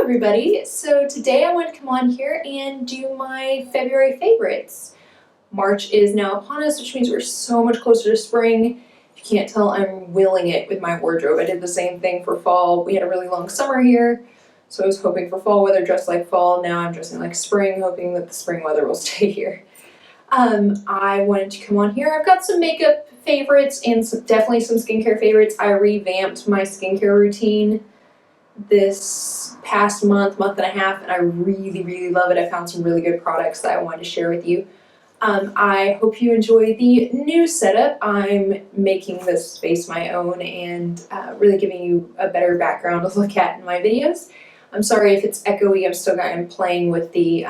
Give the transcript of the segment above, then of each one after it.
everybody. So today I want to come on here and do my February favorites. March is now upon us, which means we're so much closer to spring. If you can't tell, I'm willing it with my wardrobe. I did the same thing for fall. We had a really long summer here, so I was hoping for fall weather, dressed like fall. Now I'm dressing like spring, hoping that the spring weather will stay here. I wanted to come on here. I've got some makeup favorites and definitely some skincare favorites. I revamped my skincare routine this past month and a half, and I really love it. I found some really good products that I wanted to share with you. I hope you enjoy the new setup. I'm making this space my own and really giving you a better background to look at in my videos. I'm sorry if it's echoey. I'm playing with the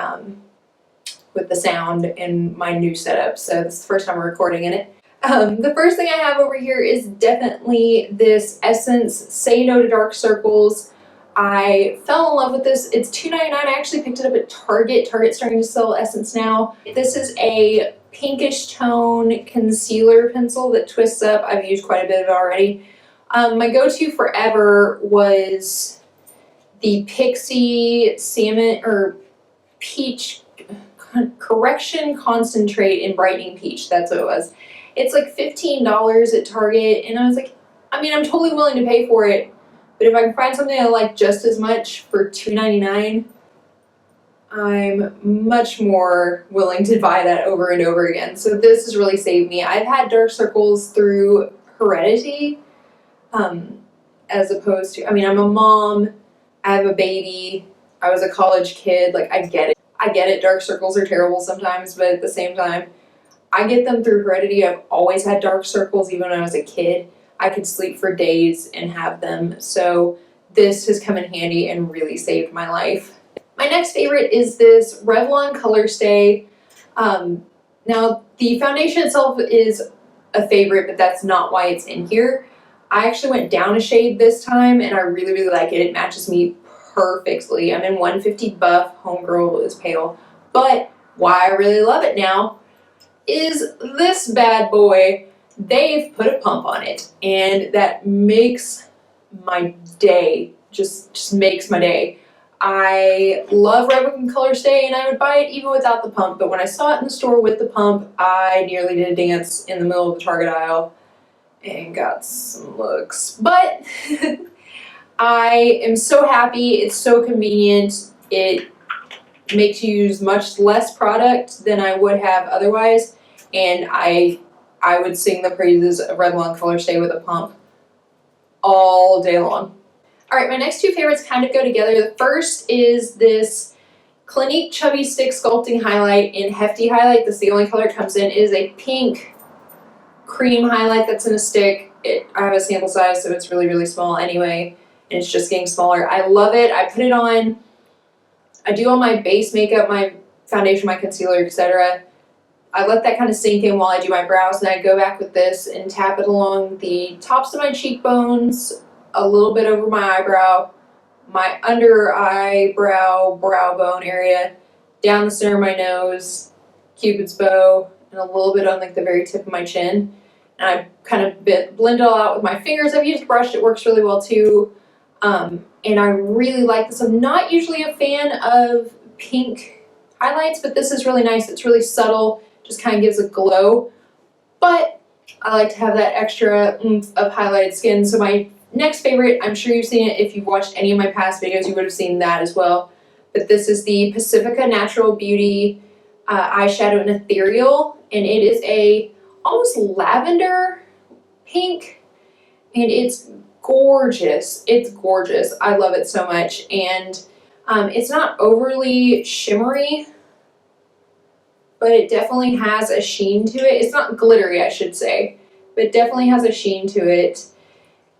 sound in my new setup, so this is the first time I'm recording in it. The first thing I have over here is definitely this Essence Say No to Dark Circles. I fell in love with this. It's $2.99. I actually picked it up at Target. Target's starting to sell Essence now. This is a pinkish tone concealer pencil that twists up. I've used quite a bit of it already. My go-to forever was the Pixi Salmon or Peach Correction Concentrate in Brightening Peach. That's what it was. It's like $15 at Target, and I was like, I'm totally willing to pay for it, but if I can find something I like just as much for $2.99, I'm much more willing to buy that over and over again. So this has really saved me. I've had dark circles through heredity, as opposed to, I'm a mom, I have a baby, I was a college kid, like I get it, dark circles are terrible sometimes, but at the same time, I get them through heredity. I've always had dark circles, even when I was a kid. I could sleep for days and have them, so this has come in handy and really saved my life. My next favorite is this Revlon Color Stay. Now, the foundation itself is a favorite, but that's not why it's in here. I actually went down a shade this time, and I really like it. It matches me perfectly. I'm in 150 Buff, Homegirl is pale, but why I really love it now is this bad boy. They've put a pump on it, and that makes my day, just makes my day. I love Revlon Color Stay, and I would buy it even without the pump, but when I saw it in the store with the pump, I nearly did a dance in the middle of the Target aisle and got some looks. But I am so happy. It's so convenient. It makes you use much less product than I would have otherwise, and I would sing the praises of Revlon Color Stay with a pump all day long. Alright, my next two favorites kind of go together. The first is this Clinique Chubby Stick Sculpting Highlight in Hefty Highlight. This is the only color it comes in. It is a pink cream highlight that's in a stick. I have a sample size, so it's really small anyway, and it's just getting smaller. I love it. I put it on. I do all my base makeup, my foundation, my concealer, etc. I let that kind of sink in while I do my brows, and I go back with this and tap it along the tops of my cheekbones, a little bit over my eyebrow, my under eyebrow, brow bone area, down the center of my nose, Cupid's bow, and a little bit on like the very tip of my chin. And I kind of blend it all out with my fingers. I've used a brush, it works really well too. And I really like this. I'm not usually a fan of pink highlights, but this is really nice. It's really subtle, just kind of gives a glow. But I like to have that extra oomph of highlighted skin. So my next favorite, I'm sure you've seen it. If you've watched any of my past videos, you would have seen that as well. But this is the Pacifica Natural Beauty eyeshadow in Ethereal, and it is a almost lavender pink, and it's gorgeous. It's gorgeous. I love it so much, and it's not overly shimmery, but it definitely has a sheen to it. It's not glittery, I should say, but it definitely has a sheen to it,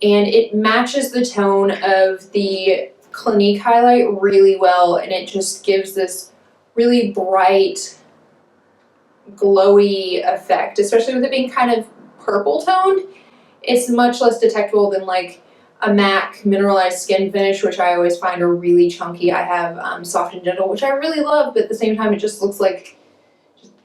and it matches the tone of the Clinique highlight really well, and it just gives this really bright, glowy effect, especially with it being kind of purple toned. It's much less detectable than like a MAC mineralized skin finish, which I always find are really chunky. I have Soft and Gentle, which I really love, but at the same time it just looks like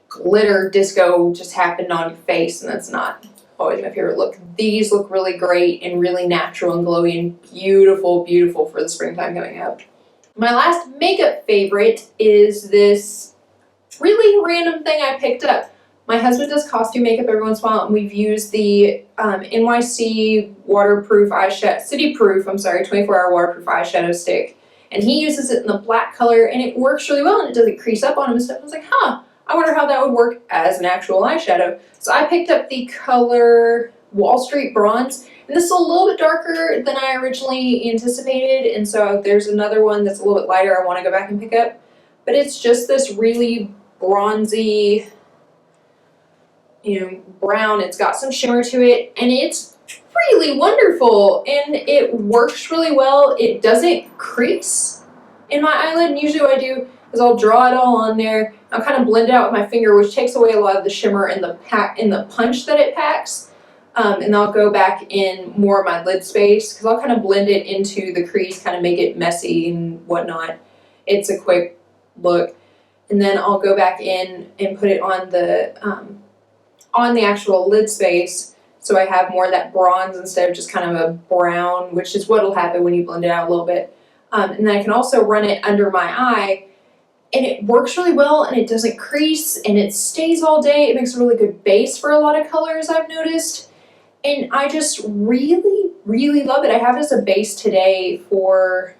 glitter disco just happened on your face, and that's not always my favorite look. These look really great and really natural and glowy and beautiful for the springtime coming up. My last makeup favorite is this really random thing I picked up. My husband does costume makeup every once in a while, and we've used the NYC waterproof eyeshadow, City Proof, 24-hour waterproof eyeshadow stick. And he uses it in the black color, and it works really well, and it doesn't crease up on him and stuff. I was like, I wonder how that would work as an actual eyeshadow. So I picked up the color Wall Street Bronze, and this is a little bit darker than I originally anticipated, and so there's another one that's a little bit lighter I want to go back and pick up. But it's just this really bronzy, brown. It's got some shimmer to it, and it's really wonderful, and it works really well. It doesn't crease in my eyelid, and usually what I do is I'll draw it all on there. I'll kind of blend it out with my finger, which takes away a lot of the shimmer and the punch that it packs. And I'll go back in more of my lid space because I'll kind of blend it into the crease, kind of make it messy and whatnot. It's a quick look, and then I'll go back in and put it on the actual lid space, so I have more of that bronze instead of just kind of a brown, which is what'll happen when you blend it out a little bit. And then I can also run it under my eye, and it works really well, and it doesn't crease, and it stays all day. It makes a really good base for a lot of colors, I've noticed. And I just really, really love it. I have it as a base today for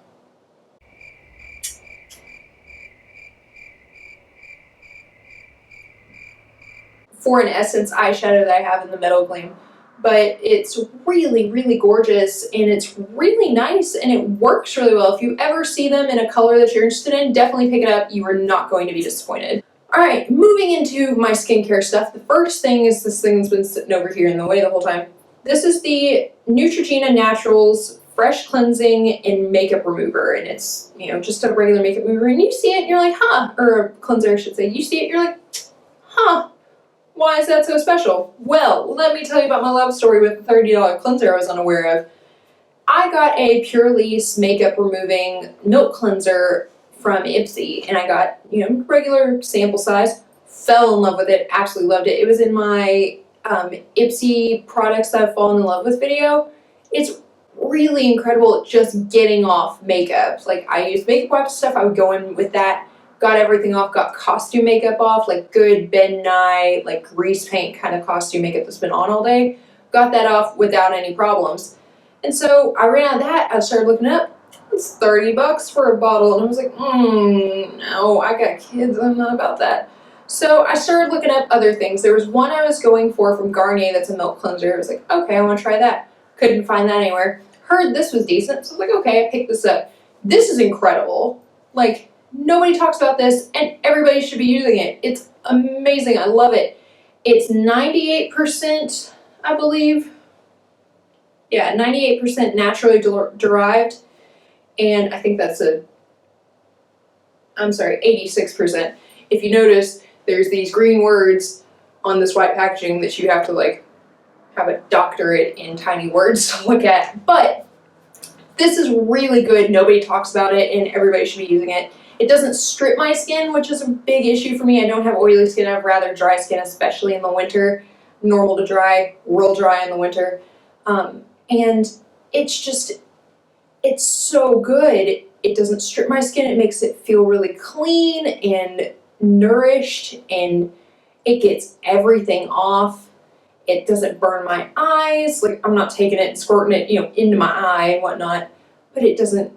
an Essence eyeshadow that I have in the Metal Gleam. But it's really, really gorgeous, and it's really nice, and it works really well. If you ever see them in a color that you're interested in, definitely pick it up. You are not going to be disappointed. Alright, moving into my skincare stuff. The first thing is this thing that's been sitting over here in the way the whole time. This is the Neutrogena Naturals Fresh Cleansing and Makeup Remover, and it's, just a regular makeup remover, and you see it and you're like, or a cleanser I should say. You see it, you're like, why is that so special? Well, let me tell you about my love story with the $30 cleanser I was unaware of. I got a Purlisse makeup removing milk cleanser from Ipsy, and I got, regular sample size, fell in love with it, absolutely loved it. It was in my Ipsy products that I've fallen in love with video. It's really incredible at just getting off makeup. Like, I used makeup wipes stuff, I would go in with that, got everything off, got costume makeup off, like good Ben Nye, like grease paint kind of costume makeup that's been on all day. Got that off without any problems. And so I ran out of that, I started looking up. It's $30 for a bottle, and I was like, no, I got kids, I'm not about that. So I started looking up other things. There was one I was going for from Garnier that's a milk cleanser. I was like, okay, I want to try that. Couldn't find that anywhere. Heard this was decent, so I was like, okay, I picked this up. This is incredible. Like, nobody talks about this, and everybody should be using it. It's amazing. I love it. It's 98%, I believe. Yeah, 98% naturally derived, and I think that's 86%. If you notice, there's these green words on this white packaging that you have to have a doctorate in tiny words to look at. But this is really good. Nobody talks about it, and everybody should be using it. It doesn't strip my skin, which is a big issue for me. I don't have oily skin. I have rather dry skin, especially in the winter. Normal to dry, real dry in the winter. And it's so good. It doesn't strip my skin. It makes it feel really clean and nourished, and it gets everything off. It doesn't burn my eyes. Like, I'm not taking it and squirting it, into my eye and whatnot, but it doesn't,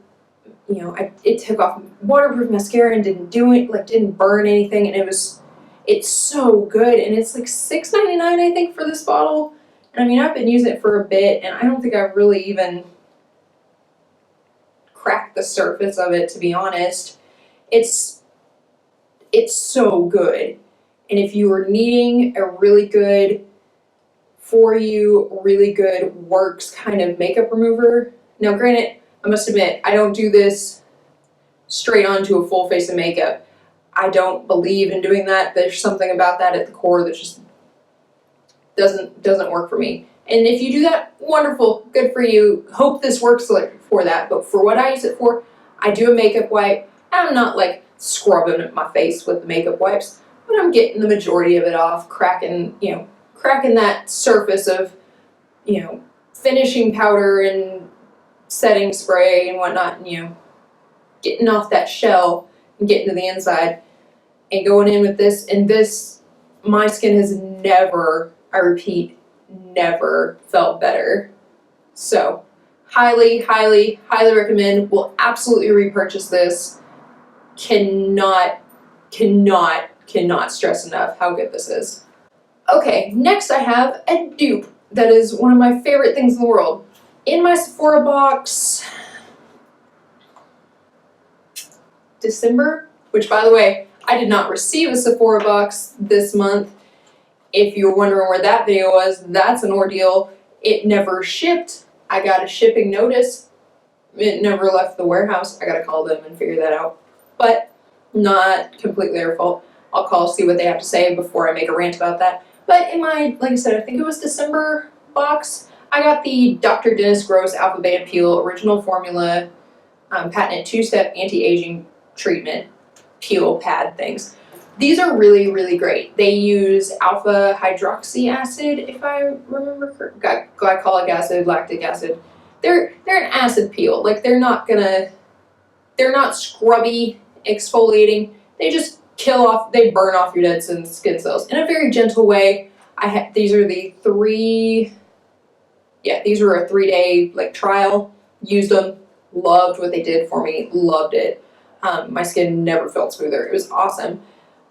it took off waterproof mascara and didn't burn anything, and it's so good, and it's like $6.99 I think for this bottle. And I mean, I've been using it for a bit, and I don't think I've really even cracked the surface of it, to be honest. It's so good. And if you are needing a really good works kind of makeup remover, now granted, I must admit, I don't do this straight onto a full face of makeup. I don't believe in doing that. There's something about that at the core that just doesn't work for me. And if you do that, wonderful, good for you. Hope this works for that. But for what I use it for, I do a makeup wipe. I'm not scrubbing my face with the makeup wipes, but I'm getting the majority of it off, cracking that surface of, finishing powder and setting spray and whatnot, and, getting off that shell and getting to the inside and going in with this. And this, my skin has never, I repeat, never felt better. So highly, highly, highly recommend. Will absolutely repurchase this. Cannot stress enough how good this is. Okay, next I have a dupe that is one of my favorite things in the world. In my Sephora box, December, which by the way, I did not receive a Sephora box this month. If you were wondering where that video was, that's an ordeal. It never shipped. I got a shipping notice. It never left the warehouse. I gotta call them and figure that out. But not completely their fault. I'll call, see what they have to say before I make a rant about that. But in my, like I said, I think it was December box, I got the Dr. Dennis Gross Alpha Beta Peel Original Formula patented 2-step anti-aging treatment peel pad things. These are really, really great. They use alpha hydroxy acid, if I remember correctly, glycolic acid, lactic acid. They're an acid peel. Like they're not scrubby exfoliating. They just they burn off your dead skin cells in a very gentle way. These are a 3-day like trial. Used them, loved what they did for me, loved it. My skin never felt smoother. It was awesome.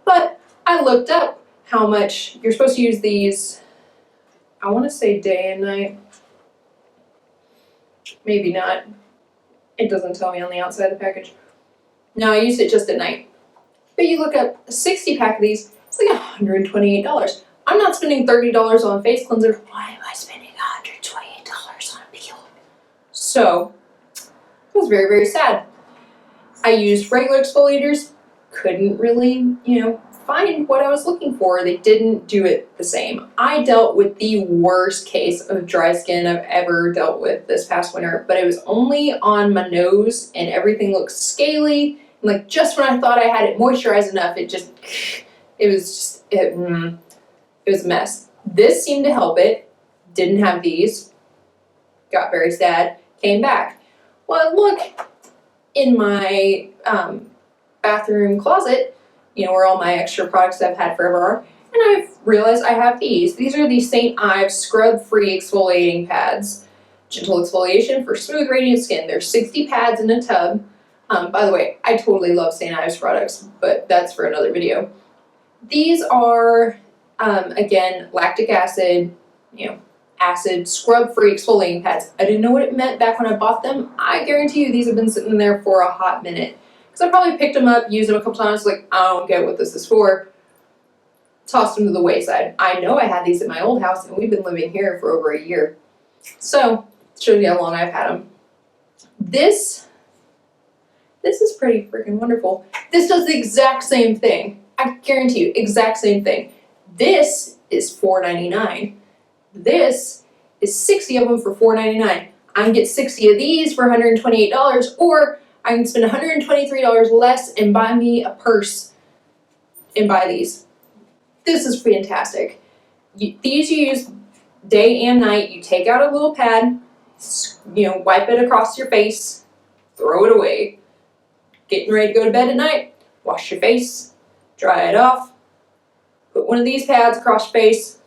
But I looked up how much you're supposed to use these, I want to say day and night. Maybe not. It doesn't tell me on the outside of the package. No, I used it just at night. But you look up a 60-pack of these, it's like $128. I'm not spending $30 on a face cleanser. Why am I spending $128 on a peel? So, it was very, very sad. I used regular exfoliators, couldn't really, find what I was looking for. They didn't do it the same. I dealt with the worst case of dry skin I've ever dealt with this past winter, but it was only on my nose and everything looked scaly. And like just when I thought I had it moisturized enough, it was a mess. This seemed to help it. Didn't have these. Got very sad. Came back. Well, I look in my bathroom closet, where all my extra products I've had forever are, and I've realized I have these. These are the St. Ives Scrub-Free Exfoliating Pads. Gentle exfoliation for smooth, radiant skin. There's 60 pads in a tub. By the way, I totally love St. Ives products, but that's for another video. These are, again, lactic acid, acid, scrub-free exfoliating pads. I didn't know what it meant back when I bought them. I guarantee you these have been sitting there for a hot minute. Because I probably picked them up, used them a couple times, like, I don't get what this is for. Tossed them to the wayside. I know I had these at my old house, and we've been living here for over a year. So, it shows you how long I've had them. This is pretty freaking wonderful. This does the exact same thing. I guarantee you, exact same thing. This is $4.99. This is 60 of them for $4.99. I can get 60 of these for $128, or I can spend $123 less and buy me a purse and buy these. This is fantastic. These you use day and night. You take out a little pad, wipe it across your face, throw it away. Getting ready to go to bed at night, wash your face, dry it off, put one of these pads across your face,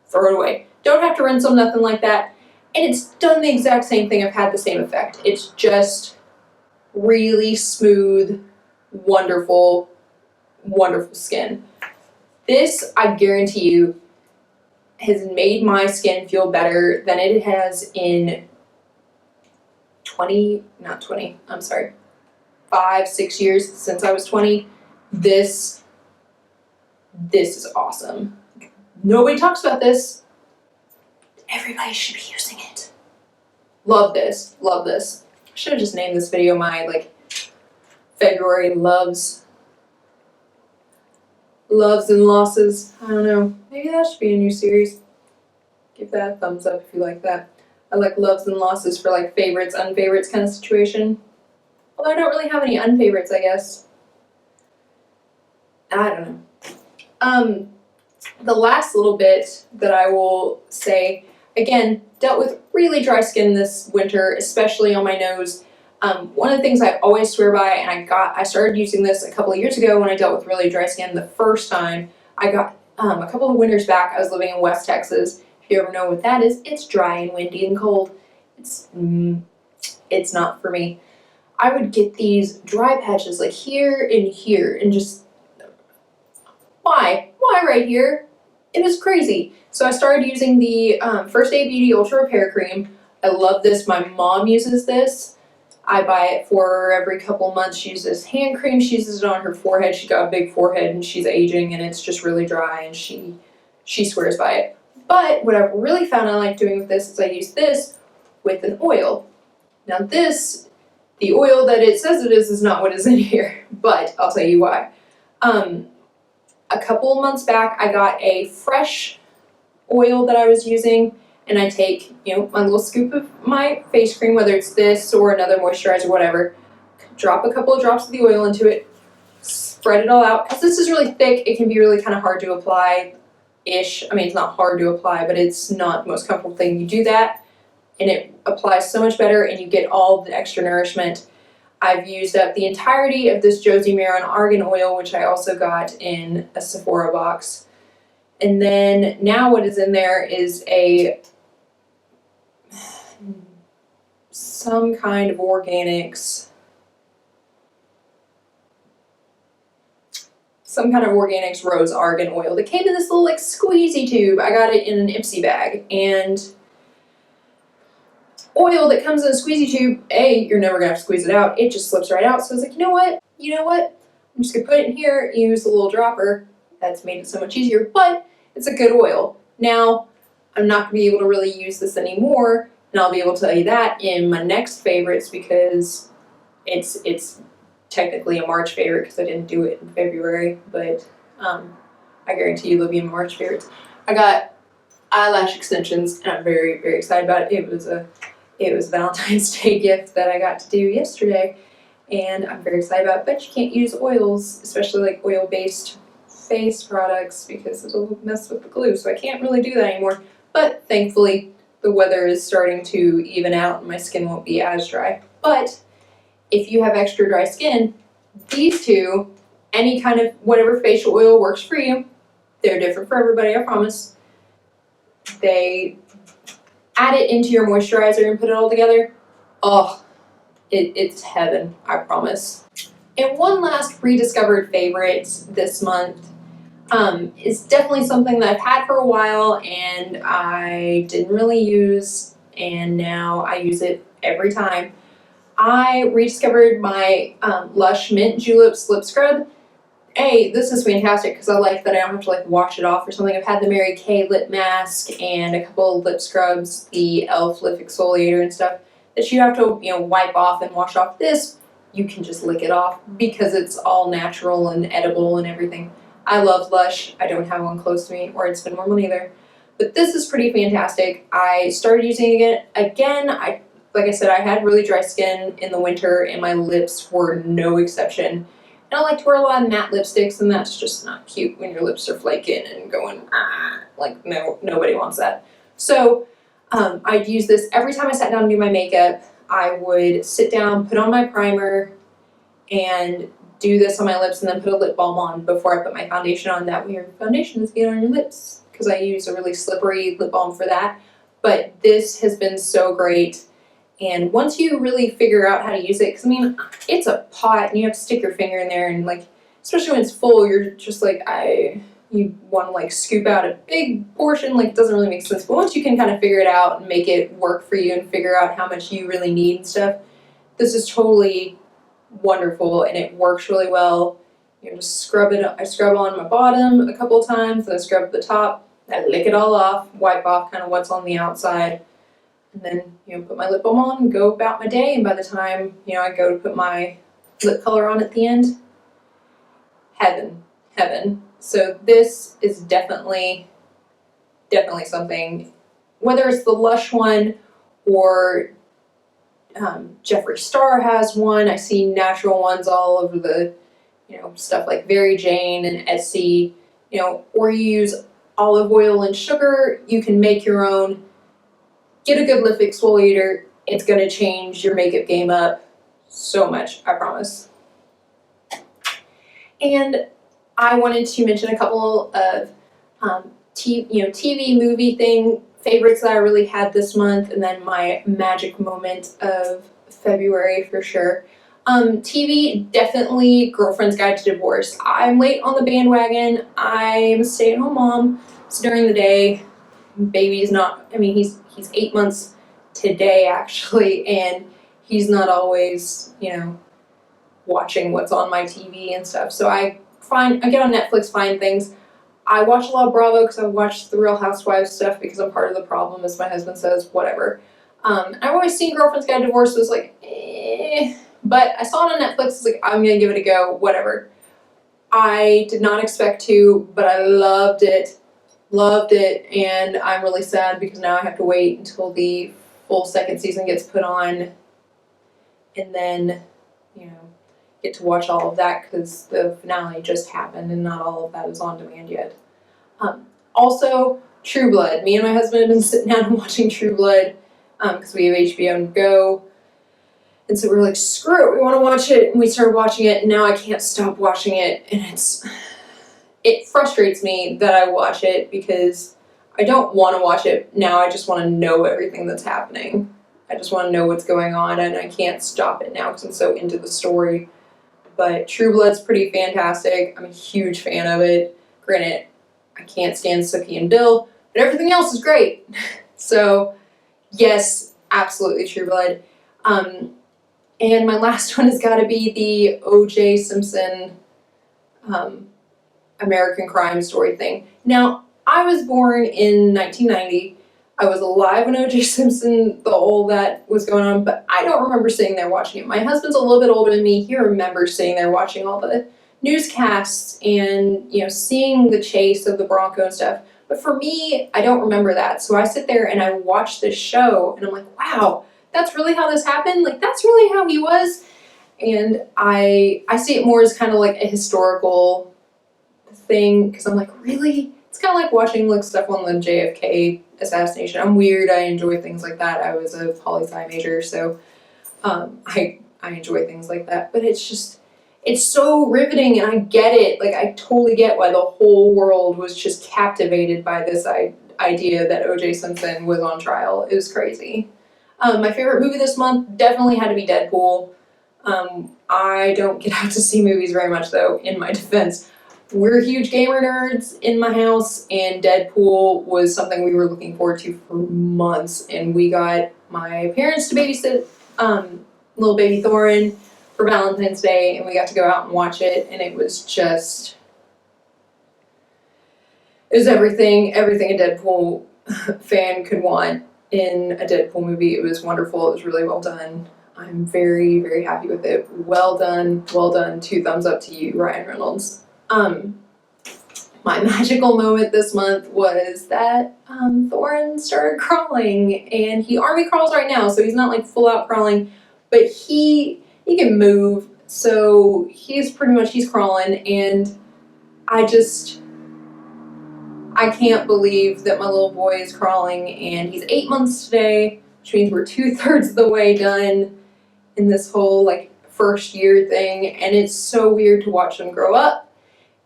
throw it away. Don't have to rinse them, nothing like that. And it's done the exact same thing. I've had the same effect. It's just really smooth, wonderful, wonderful skin. This, I guarantee you, has made my skin feel better than it has in 5-6 years since I was 20. This is awesome. Nobody talks about this. Everybody should be using it. Love this. Love this. I should have just named this video my February loves and losses. I don't know. Maybe that should be a new series. Give that a thumbs up if you like that. I like loves and losses for favorites, unfavorites kind of situation. Although I don't really have any unfavorites, I guess. I don't know. The last little bit that I will say, again, dealt with really dry skin this winter, especially on my nose. One of the things I always swear by, and I started using this a couple of years ago when I dealt with really dry skin the first time. I got a couple of winters back. I was living in West Texas. If you ever know what that is, it's dry and windy and cold. It's not for me. I would get these dry patches like here and just why right here? It was crazy. So I started using the First Aid Beauty Ultra Repair Cream. I love this. My mom uses this. I buy it for her every couple months. She uses hand cream. She uses it on her forehead. She's got a big forehead and she's aging and it's just really dry and she swears by it. But what I've really found I like doing with this is I use this with an oil. Now this, the oil that it says it is not what is in here, but I'll tell you why. A couple of months back, I got a fresh oil that I was using, and I take, my little scoop of my face cream, whether it's this or another moisturizer, whatever, drop a couple of drops of the oil into it, spread it all out. Because this is really thick, it can be really kind of hard to apply-ish. I mean, it's not hard to apply, but it's not the most comfortable thing. You do that, and it applies so much better, and you get all the extra nourishment. I've used up the entirety of this Josie Maran Argan Oil, which I also got in a Sephora box. And then now what is in there is some kind of organics. Some kind of organics rose argan oil that came in this little squeezy tube. I got it in an Ipsy bag. And oil that comes in a squeezy tube, you're never gonna have to squeeze it out. It just slips right out. So I was like, you know what? I'm just gonna put it in here, use a little dropper. That's made it so much easier, but it's a good oil. Now, I'm not gonna be able to really use this anymore, and I'll be able to tell you that in my next favorites because it's technically a March favorite because I didn't do it in February, but I guarantee you they'll be in March favorites. I got eyelash extensions, and I'm very, very excited about it. It was a Valentine's Day gift that I got to do yesterday, and I'm very excited about it. But you can't use oils, especially oil-based face products, because it'll mess with the glue, so I can't really do that anymore. But thankfully, the weather is starting to even out and my skin won't be as dry. But if you have extra dry skin, these two, any kind of whatever facial oil works for you, they're different for everybody, I promise. They add it into your moisturizer and put it all together. Oh, it's heaven, I promise. And one last rediscovered favorite this month is definitely something that I've had for a while and I didn't really use, and now I use it every time. I rediscovered my Lush Mint Juleps Lip Scrub. This is fantastic because I like that I don't have to wash it off or something. I've had the Mary Kay lip mask and a couple of lip scrubs, the e.l.f. lip exfoliator and stuff that you have to wipe off and wash off. This, you can just lick it off because it's all natural and edible and everything. I love Lush. I don't have one close to me, or it's been one either. But this is pretty fantastic. I started using it again. Like I said, I had really dry skin in the winter and my lips were no exception. And I like to wear a lot of matte lipsticks, and that's just not cute when your lips are flaking and going, no, nobody wants that. So I'd use this every time I sat down to do my makeup. I would sit down, put on my primer, and do this on my lips, and then put a lip balm on before I put my foundation on. That way your foundation doesn't get on your lips, because I use a really slippery lip balm for that. But this has been so great. And once you really figure out how to use it, because it's a pot and you have to stick your finger in there and especially when it's full, you're just you want to scoop out a big portion, it doesn't really make sense. But once you can kind of figure it out and make it work for you and figure out how much you really need and stuff, this is totally wonderful and it works really well. You just scrub it. I scrub on my bottom a couple of times, then I scrub the top, I lick it all off, wipe off kind of what's on the outside. And then, put my lip balm on and go about my day. And by the time, I go to put my lip color on at the end, heaven. So this is definitely something, whether it's the Lush one or Jeffree Star has one. I see natural ones all over the, stuff like Very Jane and Essie, or you use olive oil and sugar. You can make your own. Get a good lip exfoliator. It's going to change your makeup game up. so much, I promise. And I wanted to mention a couple of TV movie favorites that I really had this month, and then my magic moment of February for sure. TV, definitely Girlfriend's Guide to Divorce. I'm late on the bandwagon. I'm a stay-at-home mom, so during the day, baby's not. I mean, he's 8 months today actually, and he's not always watching what's on my TV and stuff. So I get on Netflix, find things. I watch a lot of Bravo because I watch the Real Housewives stuff because I'm part of the problem, as my husband says, whatever. I've always seen Girlfriend's Guide to Divorce, so it was like, but I saw it on Netflix, it's like, I'm gonna give it a go, whatever. I did not expect to, but I loved it, and I'm really sad because now I have to wait until the full second season gets put on, and then, get to watch all of that because the finale just happened and not all of that is on demand yet. Also, True Blood. Me and my husband have been sitting down and watching True Blood because we have HBO Go. And so we were like, screw it, we want to watch it. And we started watching it, and now I can't stop watching it. And it frustrates me that I watch it because I don't want to watch it now. I just want to know everything that's happening. I just want to know what's going on, and I can't stop it now because I'm so into the story. But True Blood's pretty fantastic. I'm a huge fan of it. Granted, I can't stand Sookie and Bill, but everything else is great. So, yes, absolutely True Blood. And my last one has got to be the O.J. Simpson American Crime Story thing. Now, I was born in 1990. I was alive when O.J. Simpson, all that was going on, but I don't remember sitting there watching it. My husband's a little bit older than me. He remembers sitting there watching all the newscasts and, seeing the chase of the Bronco and stuff. But for me, I don't remember that. So I sit there and I watch this show and I'm like, wow, that's really how this happened? Like, that's really how he was? And I see it more as kind of like a historical thing because I'm like, really? It's kind of like watching stuff on the JFK assassination. I'm weird. I enjoy things like that. I was a poli-sci major, so I enjoy things like that. But it's so riveting, and I get it. Like, I totally get why the whole world was just captivated by this idea that O.J. Simpson was on trial. It was crazy. My favorite movie this month definitely had to be Deadpool. I don't get out to see movies very much, though, in my defense. We're huge gamer nerds in my house, and Deadpool was something we were looking forward to for months, and we got my parents to babysit little baby Thorin for Valentine's Day, and we got to go out and watch it, and it was everything a Deadpool fan could want in a Deadpool movie. It was wonderful. It was really well done. I'm very, very happy with it. Well done. 2 thumbs up to you, Ryan Reynolds. My magical moment this month was that Thorin started crawling, and he army crawls right now, so he's not like full out crawling, but he can move, so he's crawling, and I can't believe that my little boy is crawling, and he's 8 months today, which means we're 2/3 of the way done in this whole first year thing, and it's so weird to watch him grow up.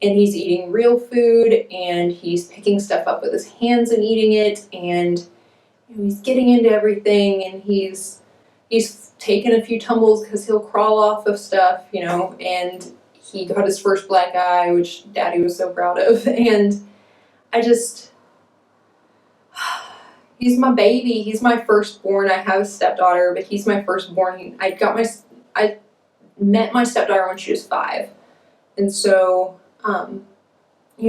And he's eating real food, and he's picking stuff up with his hands and eating it, and he's getting into everything, and he's taken a few tumbles because he'll crawl off of stuff, and he got his first black eye, which Daddy was so proud of, and he's my baby. He's my firstborn. I have a stepdaughter, but he's my firstborn. I met my stepdaughter when she was 5, and so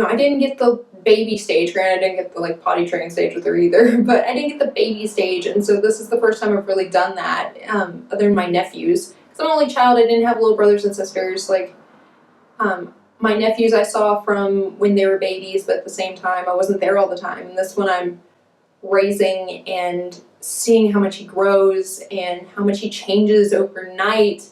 I didn't get the baby stage. Granted, I didn't get the potty training stage with her either, but I didn't get the baby stage, and so this is the first time I've really done that, other than my nephews. Because I'm an only child, I didn't have little brothers and sisters. My nephews I saw from when they were babies, but at the same time, I wasn't there all the time. And this one I'm raising and seeing how much he grows and how much he changes overnight.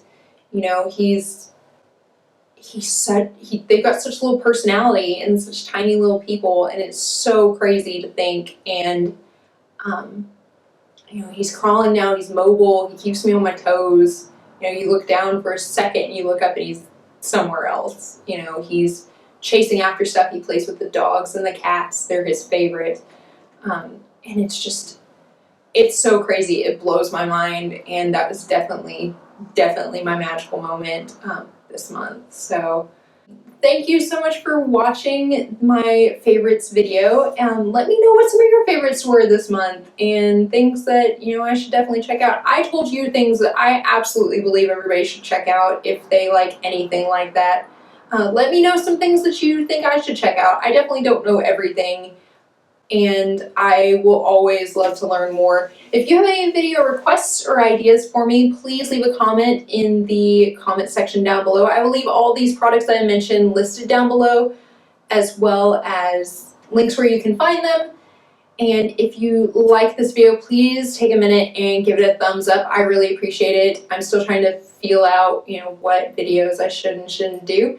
They've got such little personality and such tiny little people, and it's so crazy to think. And he's crawling now, he's mobile, he keeps me on my toes, you know, you look down for a second and you look up and he's somewhere else. You know, he's chasing after stuff. He plays with the dogs and the cats. They're his favorite. And it's just, it's so crazy. It blows my mind. And that was definitely my magical moment this month. So thank you so much for watching my favorites video. Let me know what some of your favorites were this month and things that, you know, I should definitely check out. I told you things that I absolutely believe everybody should check out if they like anything like that. Let me know some things that you think I should check out. I definitely don't know everything, and I will always love to learn more. If you have any video requests or ideas for me, please leave a comment in the comment section down below. I will leave all these products that I mentioned listed down below, as well as links where you can find them. And if you like this video, please take a minute and give it a thumbs up. I really appreciate it. I'm still trying to feel out, you know, what videos I should and shouldn't do.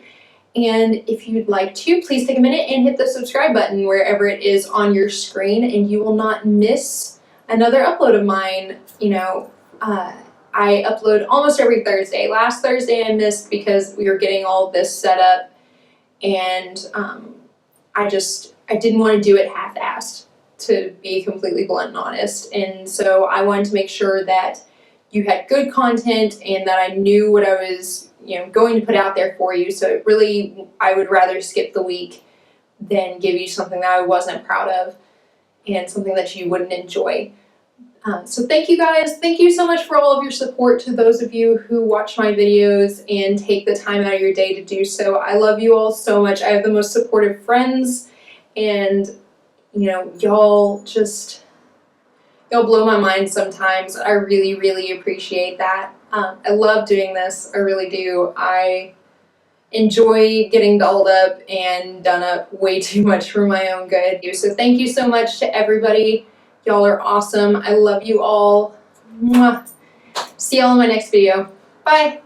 And if you'd like to, please take a minute and hit the subscribe button wherever it is on your screen, and you will not miss another upload of mine. You know, I upload almost every Thursday. Last Thursday I missed because we were getting all this set up, and I didn't want to do it half-assed, to be completely blunt and honest. And so I wanted to make sure that you had good content and that I knew what I was, you know, going to put out there for you. So it really, I would rather skip the week than give you something that I wasn't proud of and something that you wouldn't enjoy. So thank you guys. Thank you so much for all of your support, to those of you who watch my videos and take the time out of your day to do so. I love you all so much. I have the most supportive friends, and you know, y'all blow my mind sometimes. I really, really appreciate that. I love doing this. I really do. I enjoy getting dolled up and done up way too much for my own good. So thank you so much to everybody. Y'all are awesome. I love you all. Mwah. See y'all in my next video. Bye.